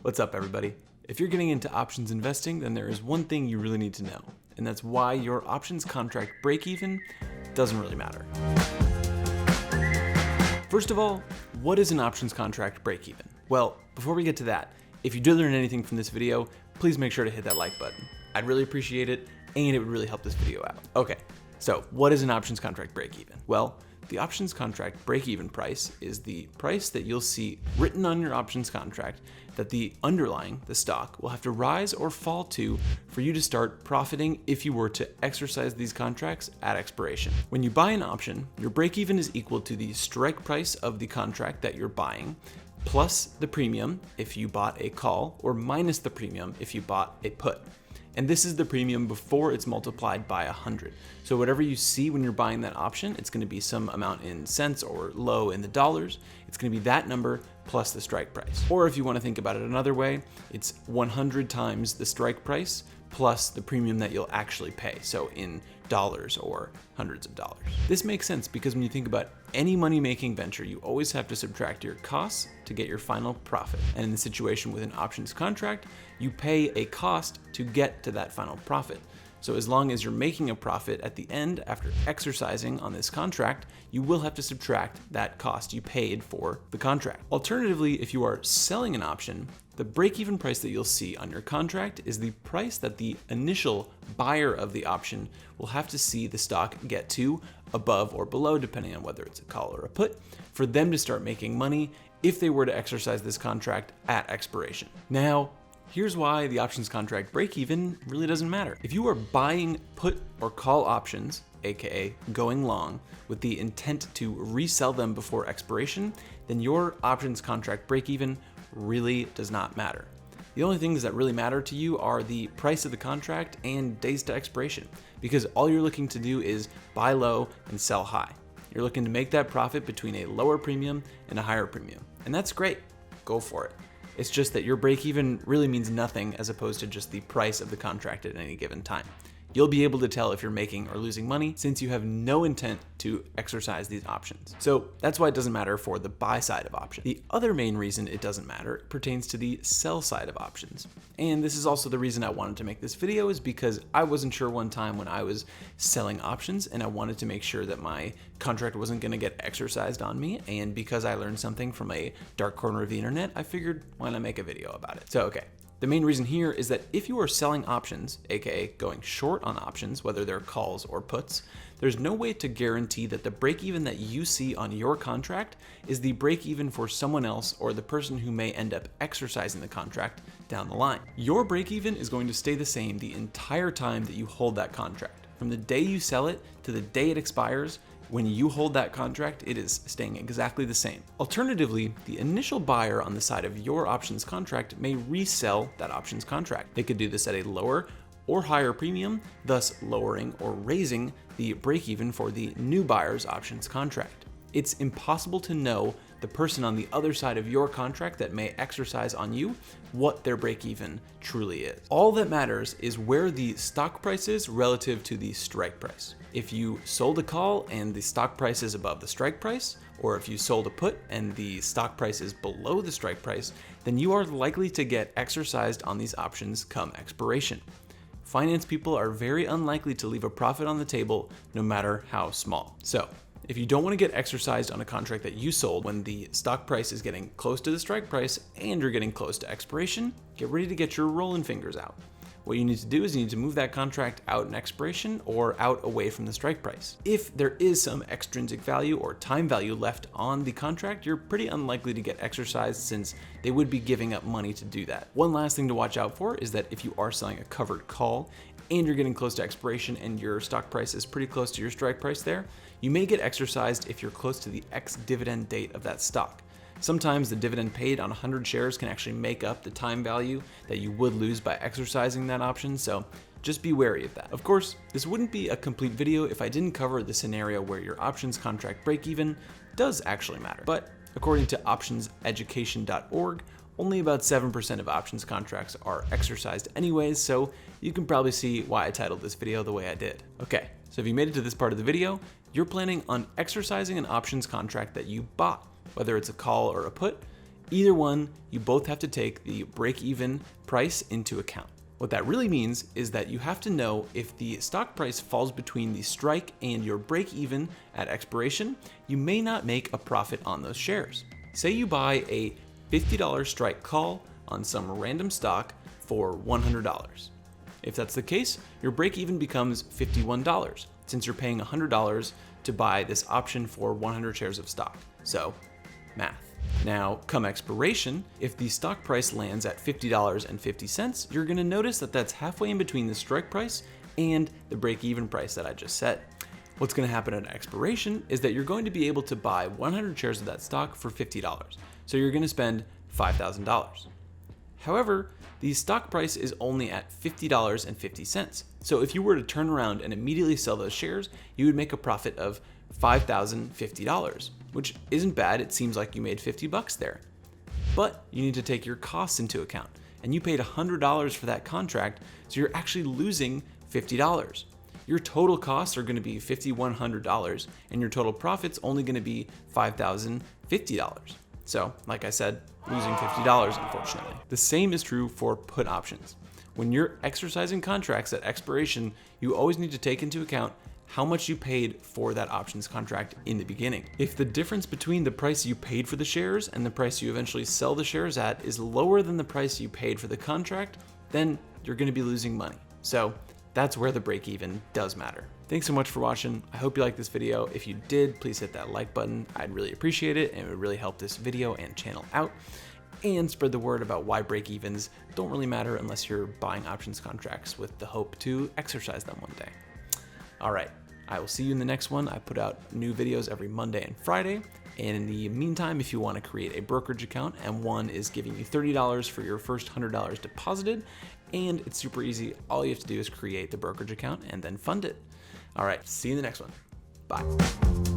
What's up, everybody? If you're getting into options investing, then there is one thing you really need to know, and that's why your options contract break-even doesn't really matter. First of all, what is an options contract break-even? Well, before we get to that, if you did learn anything from this video, please make sure to hit that like button. I'd really appreciate it, and it would really help this video out. Okay, so what is an options contract break-even? Well, the options contract break-even price is the price that you'll see written on your options contract that the underlying, the stock, will have to rise or fall to for you to start profiting if you were to exercise these contracts at expiration. When you buy an option, your break-even is equal to the strike price of the contract that you're buying, plus the premium if you bought a call, or minus the premium if you bought a put. And this is the premium before it's multiplied by 100. So whatever you see when you're buying that option, it's going to be some amount in cents or low in the dollars. It's going to be that number plus the strike price. Or if you want to think about it another way, it's 100 times the strike price plus the premium that you'll actually pay. So in dollars or hundreds of dollars. This makes sense because when you think about any money-making venture, you always have to subtract your costs to get your final profit. And in the situation with an options contract, you pay a cost to get to that final profit. So as long as you're making a profit at the end after exercising on this contract, you will have to subtract that cost you paid for the contract. Alternatively, if you are selling an option, the break-even price that you'll see on your contract is the price that the initial buyer of the option will have to see the stock get to above or below, depending on whether it's a call or a put, for them to start making money if they were to exercise this contract at expiration. Now, here's why the options contract break-even really doesn't matter. If you are buying put or call options, aka going long, with the intent to resell them before expiration, then your options contract break-even really does not matter. The only things that really matter to you are the price of the contract and days to expiration, because all you're looking to do is buy low and sell high. You're looking to make that profit between a lower premium and a higher premium, and that's great. Go for it. It's just that your break-even really means nothing as opposed to just the price of the contract at any given time. You'll be able to tell if you're making or losing money since you have no intent to exercise these options. So that's why it doesn't matter for the buy side of options. The other main reason it doesn't matter pertains to the sell side of options. And this is also the reason I wanted to make this video, is because I wasn't sure one time when I was selling options and I wanted to make sure that my contract wasn't going to get exercised on me. And because I learned something from a dark corner of the internet, I figured, why not make a video about it? So, okay. The main reason here is that if you are selling options, aka going short on options, whether they're calls or puts, there's no way to guarantee that the break-even that you see on your contract is the break-even for someone else or the person who may end up exercising the contract down the line. Your break-even is going to stay the same the entire time that you hold that contract. From the day you sell it to the day it expires, when you hold that contract, it is staying exactly the same. Alternatively, the initial buyer on the side of your options contract may resell that options contract. They could do this at a lower or higher premium, thus lowering or raising the break-even for the new buyer's options contract. It's impossible to know the person on the other side of your contract that may exercise on you what their break-even truly is. All that matters is where the stock price is relative to the strike price. If you sold a call and the stock price is above the strike price, or if you sold a put and the stock price is below the strike price, then you are likely to get exercised on these options come expiration. Finance people are very unlikely to leave a profit on the table, no matter how small. So, if you don't want to get exercised on a contract that you sold when the stock price is getting close to the strike price and you're getting close to expiration, get ready to get your rolling fingers out. What you need to do is you need to move that contract out in expiration or out away from the strike price. If there is some extrinsic value or time value left on the contract, you're pretty unlikely to get exercised since they would be giving up money to do that. One last thing to watch out for is that if you are selling a covered call and you're getting close to expiration and your stock price is pretty close to your strike price there, you may get exercised if you're close to the ex-dividend date of that stock. Sometimes the dividend paid on 100 shares can actually make up the time value that you would lose by exercising that option, so just be wary of that. Of course, this wouldn't be a complete video if I didn't cover the scenario where your options contract break-even does actually matter. But according to optionseducation.org, only about 7% of options contracts are exercised anyways, so you can probably see why I titled this video the way I did. Okay, so if you made it to this part of the video, you're planning on exercising an options contract that you bought, whether it's a call or a put, Either one, you both have to take the break-even price into account. What that really means is that you have to know if the stock price falls between the strike and your break-even at expiration, you may not make a profit on those shares. Say you buy a $50 strike call on some random stock for $100. If that's the case, your break-even becomes $51, since you're paying $100 to buy this option for 100 shares of stock. So, math. Now, come expiration, if the stock price lands at $50.50, you're going to notice that that's halfway in between the strike price and the break-even price that I just said. What's going to happen at expiration is that you're going to be able to buy 100 shares of that stock for $50. So you're going to spend $5,000. However, the stock price is only at $50.50. So if you were to turn around and immediately sell those shares, you would make a profit of $5,050, which isn't bad. It seems like you made 50 bucks there. But you need to take your costs into account, and you paid $100 for that contract, so you're actually losing $50. Your total costs are going to be $5,100, and your total profit's only going to be $5,050. So, like I said, losing $50, unfortunately. The same is true for put options. When you're exercising contracts at expiration, you always need to take into account how much you paid for that options contract in the beginning. If the difference between the price you paid for the shares and the price you eventually sell the shares at is lower than the price you paid for the contract, then you're going to be losing money. So that's where the break even does matter. Thanks so much for watching. I hope you liked this video. If you did, please hit that like button. I'd really appreciate it, and it would really help this video and channel out. And spread the word about why break evens don't really matter unless you're buying options contracts with the hope to exercise them one day. All right, I will see you in the next one. I put out new videos every Monday and Friday. And in the meantime, if you want to create a brokerage account, M1 is giving you $30 for your first $100 deposited. And it's super easy. All you have to do is create the brokerage account and then fund it. All right, see you in the next one. Bye.